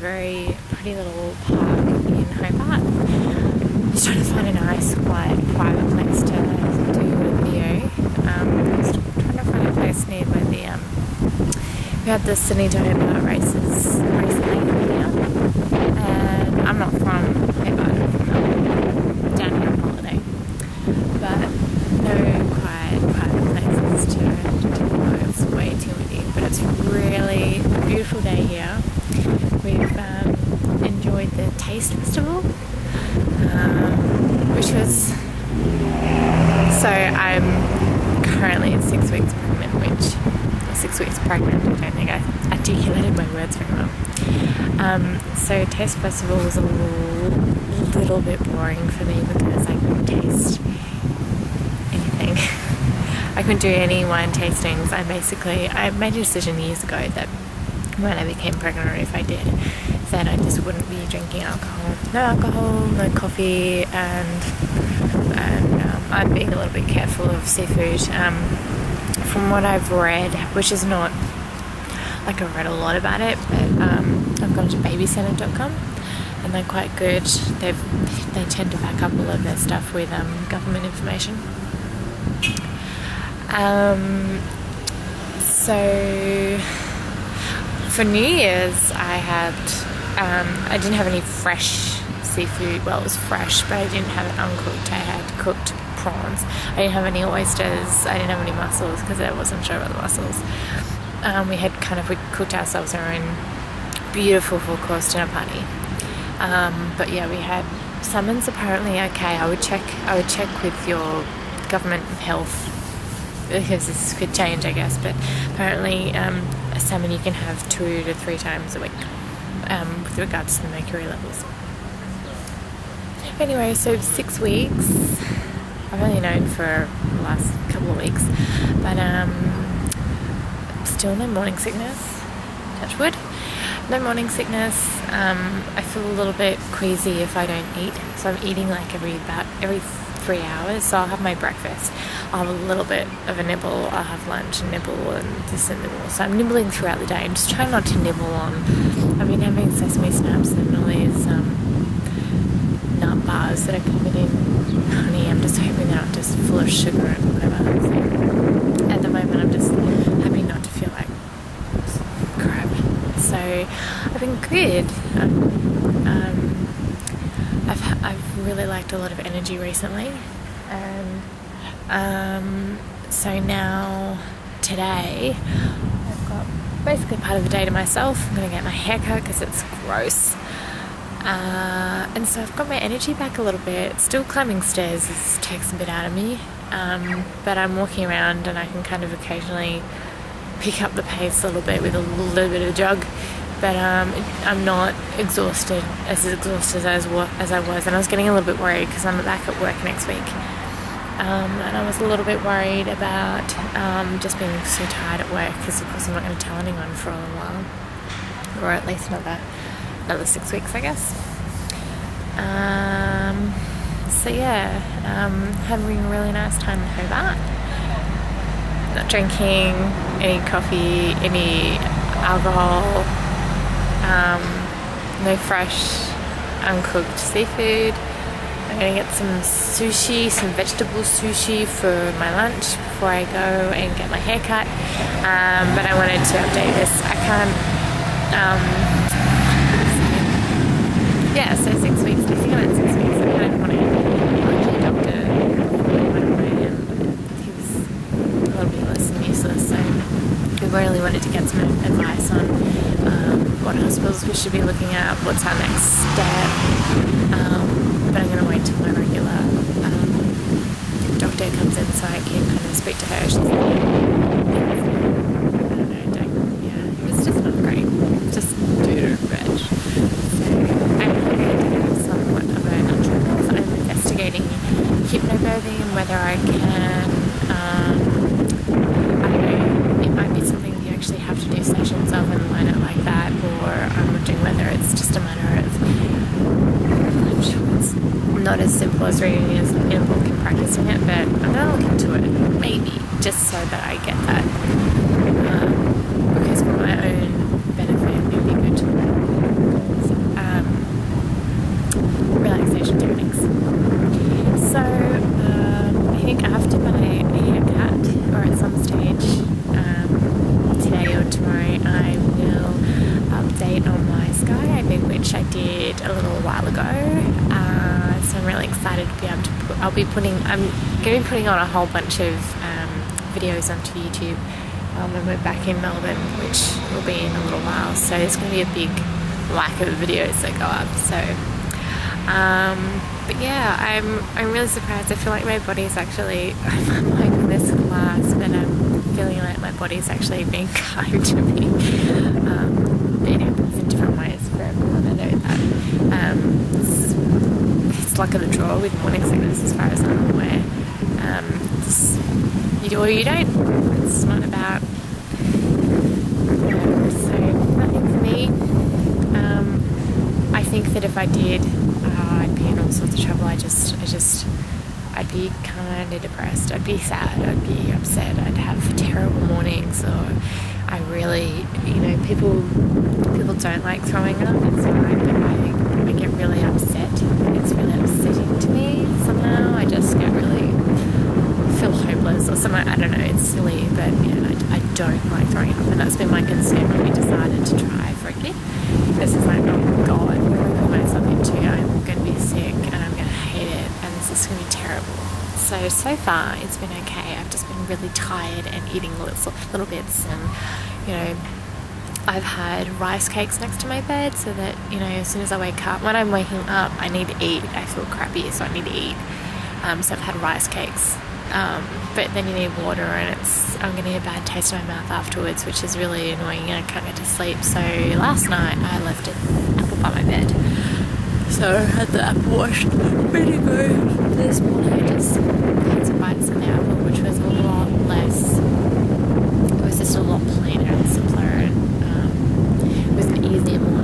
very pretty little park in Hobart. Just trying to find a nice, quiet, private place to do a video. Just trying to find a place near where we had the Sydney to Hobart races recently here. And I'm not from Hobart, I'm from Melbourne, down here on holiday. But no private places to go. It's way too windy, but it's really a beautiful day here. We've enjoyed the Taste Festival, which was, so I'm currently 6 weeks pregnant, 6 weeks pregnant, I don't think I articulated my words very well. So Taste Festival was a little bit boring for me because I couldn't taste anything. I couldn't do any wine tastings. I made a decision years ago that when I became pregnant, or if I did, then I just wouldn't be drinking alcohol. No alcohol, no coffee, and I'm being a little bit careful of seafood. From what I've read, which is not, like, I've read a lot about it, but I've gone to babycenter.com and they're quite good. They tend to back up a lot of their stuff with government information. So for New Year's I didn't have any fresh seafood. Well, it was fresh, but I didn't have it uncooked. I had cooked prawns. I didn't have any oysters. I didn't have any mussels because I wasn't sure about the mussels. We cooked ourselves our own beautiful full course dinner party. But yeah, we had salmon's apparently okay. I would check with your government health, because this could change, I guess, but apparently a salmon you can have 2 to 3 times a week with regards to the mercury levels. Anyway, so 6 weeks. I've only known for the last couple of weeks, but still no morning sickness. Touch wood. No morning sickness. I feel a little bit queasy if I don't eat, so I'm eating like every 3 hours. So I'll have my breakfast, I'll have a little bit of a nibble, I'll have lunch and nibble, and this and nibble. So I'm nibbling throughout the day. I'm just trying not to nibble on. I've been having sesame snaps and all these nut bars that are covered in honey. I'm just hoping they're not just full of sugar and whatever. So at the moment I'm just happy not to feel like crap. So I've been good. I've really liked a lot of energy recently, and so now today I've got basically part of the day to myself. I'm going to get my hair cut because it's gross, and so I've got my energy back a little bit. Still climbing stairs takes a bit out of me, but I'm walking around and I can kind of occasionally pick up the pace a little bit with a little bit of a jog. But I'm not exhausted as I was, and I was getting a little bit worried because I'm back at work next week, and I was a little bit worried about just being so tired at work, because of course I'm not going to tell anyone for a little while, or at least another 6 weeks, I guess. So yeah, having a really nice time in Hobart, not drinking any coffee, any alcohol. No fresh, uncooked seafood. I'm going to get some sushi, some vegetable sushi for my lunch before I go and get my hair cut. But I wanted to update this. I can't, so 6 weeks. I think I'm at 6 weeks. I kind of want to go to a doctor and he was a little bit less than useless. So we really wanted to get some advice on what hospitals we should be looking at, what's our next step, but I'm going to wait till my regular doctor comes in so I can kind of speak to her. She's it was just not great, just due to reg. So I'm looking at somewhat of an ultrasound. I'm investigating hypnobirthing and whether I can, I don't know, it might be something you actually have to do sessions of and learn it like that, or I'm wondering whether it's just a matter of, I'm sure it's not as simple as reading it in a book and practicing it, but I'm going to look into it, maybe, just so that I get that, because for my own benefit it would be good. I'm going to be putting on a whole bunch of videos onto YouTube when we're back in Melbourne, which will be in a little while. So there's going to be a big whack of videos that go up. So, but yeah, I'm really surprised. I feel like my body's actually, I'm like this class, but I'm feeling like my body's actually being kind to me. It happens in different ways for everyone. I know that. It's luck of the draw with morning sickness, as far as I'm aware. You do or you don't. It's not about. So nothing for me. I think that if I did, I'd be in all sorts of trouble. I'd be kind of depressed. I'd be sad. I'd be upset. I'd have terrible mornings, or I really, people don't like throwing up. It's fine, but I get really upset. It's really upsetting to me somehow. I just get really feel hopeless or something. I don't know. It's silly, but I don't like throwing up, and that's been my concern when we decided to try for a kid. This is like, oh God, what am I putting myself into? I'm going to be sick and I'm going to hate it, and this is going to be terrible. So far it's been okay. I've just been really tired and eating little bits, and I've had rice cakes next to my bed so that as soon as I wake up, when I'm waking up, I need to eat. I feel crappy, so I need to eat. So I've had rice cakes, but then you need water, and I'm going to get a bad taste in my mouth afterwards, which is really annoying, and I can't get to sleep. So last night I left an apple by my bed. So I had the apple washed, ready to go. This morning I just had some bites of the apple, which was a lot less, it was just a lot plainer and simpler, and it was an easier morning.